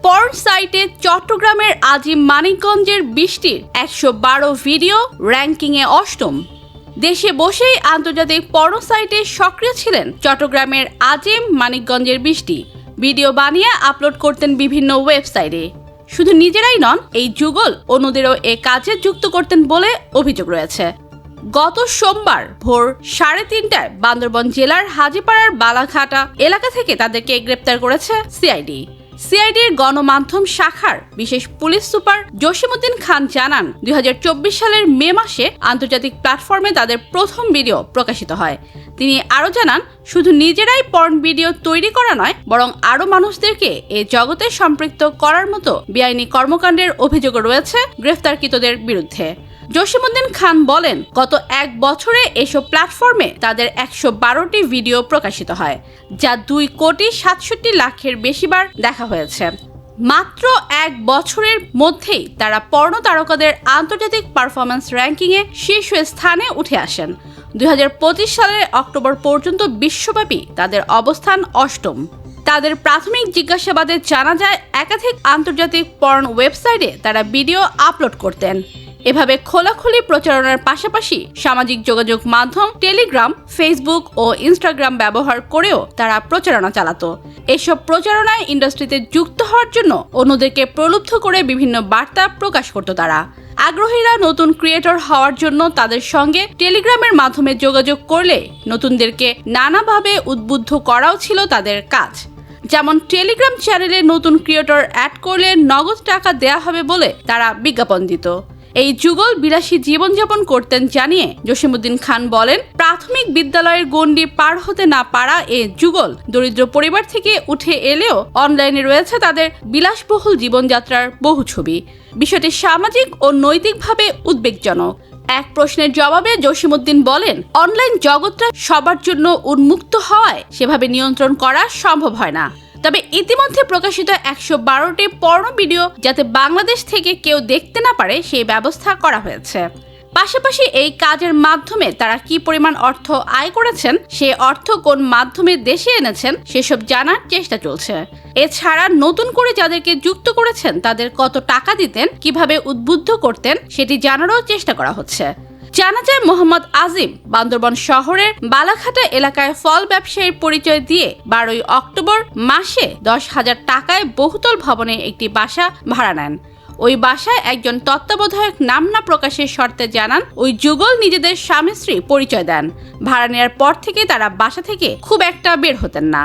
Porn সাইটে চট্টগ্রামের আজিম মানিকগঞ্জের বৃষ্টির 112 ভিডিও র্যাঙ্কিংয়ে অষ্টম। দেশে বসেই আন্তর্জাতিক পর্ন সাইটে সক্রিয় ছিলেন চট্টগ্রামের আজিম মানিকগঞ্জের বৃষ্টি। ভিডিও বানিয়ে আপলোড করতেন বিভিন্ন ওয়েবসাইটে। শুধু নিজেরাই নন, এই যুগল অন্যদেরও এ কাজে যুক্ত করতেন বলে অভিযোগ রয়েছে। গত সোমবার ভোর 3:30টায় বান্দরবান জেলার হাজীপাড়ার বালাঘাটা এলাকা থেকে তাদেরকে গ্রেপ্তার করেছে সিআইডির গণমাধ্যম শাখার বিশেষ পুলিশ সুপার জসিমউদ্দিন খান জানান, 2024 সালের মে মাসে আন্তর্জাতিক প্ল্যাটফর্মে তাদের প্রথম ভিডিও প্রকাশিত হয়। তিনি আরও জানান, শুধু নিজেরাই পর্ন ভিডিও তৈরি করা নয়, বরং আরও মানুষদেরকে এ জগতে সম্পৃক্ত করার মতো বেআইনি কর্মকাণ্ডের অভিযোগ রয়েছে গ্রেফতারকৃতদের বিরুদ্ধে। জসিমউদ্দিন খান বলেন, গত 1 বছরে এসব প্ল্যাটফর্মে তাদের 112টি ভিডিও প্রকাশিত হয়, যা 2,67,00,000-এর বেশিবার দেখা হয়েছে। মাত্র 1 বছরের মধ্যেই তারা পর্নো তারকাদের আন্তর্জাতিক পারফরম্যান্স র্যাঙ্কিংয়ে শীর্ষ স্থানে উঠে আসেন। 2025 সালের অক্টোবর পর্যন্ত বিশ্বব্যাপী তাদের অবস্থান অষ্টম। তাদের প্রাথমিক জিজ্ঞাসাবাদে জানা যায়, একাধিক আন্তর্জাতিক পর্ন ওয়েবসাইটে তারা ভিডিও আপলোড করতেন। এভাবে খোলাখুলি প্রচারণার পাশাপাশি সামাজিক যোগাযোগ মাধ্যম টেলিগ্রাম, ফেসবুক ও ইনস্টাগ্রাম ব্যবহার করেও তারা প্রচারণা চালাতো। এসব প্রচারণায় ইন্ডাস্ট্রিতে যুক্ত হওয়ার জন্য অন্যদেরকে প্রলুব্ধ করে বিভিন্ন বার্তা প্রকাশ করত তারা। আগ্রহীরা নতুন ক্রিয়েটর হওয়ার জন্য তাদের সঙ্গে টেলিগ্রামের মাধ্যমে যোগাযোগ করলে নতুনদেরকে নানাভাবে উদ্বুদ্ধ করাও ছিল তাদের কাজ। যেমন টেলিগ্রাম চ্যানেলে নতুন ক্রিয়েটর অ্যাড করলে নগদ টাকা দেয়া হবে বলে তারা বিজ্ঞাপন দিত। এই যুগল বিলাসী জীবনযাপন করতেন জানিয়ে জসিমউদ্দিন খান বলেন, প্রাথমিক বিদ্যালয়ের গণ্ডি পার হতে না পারা এ যুগল দরিদ্র পরিবার থেকে উঠে এলেও অনলাইনে রয়েছে তাদের বিলাসবহুল জীবনযাত্রার বহু ছবি। বিষয়টি সামাজিক ও নৈতিকভাবে উদ্বেগজনক। এক প্রশ্নের জবাবে জসিমউদ্দিন বলেন, অনলাইন জগৎটা সবার জন্য উন্মুক্ত হওয়ায় সেভাবে নিয়ন্ত্রণ করা সম্ভব হয় না। তবে ইতিমধ্যে প্রকাশিত 112টি পর্ন ভিডিও যাতে বাংলাদেশ থেকে কেউ দেখতে না পারে সেই ব্যবস্থা করা হয়েছে। পাশাপাশি এই কাজের মাধ্যমে তারা কি পরিমাণ অর্থ আয় করেছেন, সে অর্থ কোন মাধ্যমে দেশে এনেছেন সেসব জানার চেষ্টা চলছে। এছাড়া নতুন করে যাদেরকে যুক্ত করেছেন তাদের কত টাকা দিতেন, কিভাবে উদ্বুদ্ধ করতেন সেটি জানারও চেষ্টা করা হচ্ছে। জানা যায়, মোহাম্মদ আজিম বান্দরবান শহরের বালাঘাটা এলাকায় ফল ব্যবসায়ীর পরিচয় দিয়ে 12 অক্টোবর মাসে 10,000 টাকায় বহুতল ভবনে একটি বাসা ভাড়া নেন। ওই বাসায় একজন তত্ত্বাবধায়ক নাম না প্রকাশের শর্তে জানান, ওই যুগল নিজেদের স্বামী স্ত্রী পরিচয় দেন। ভাড়া নেওয়ার পর থেকে তারা বাসা থেকে খুব একটা বের হতেন না।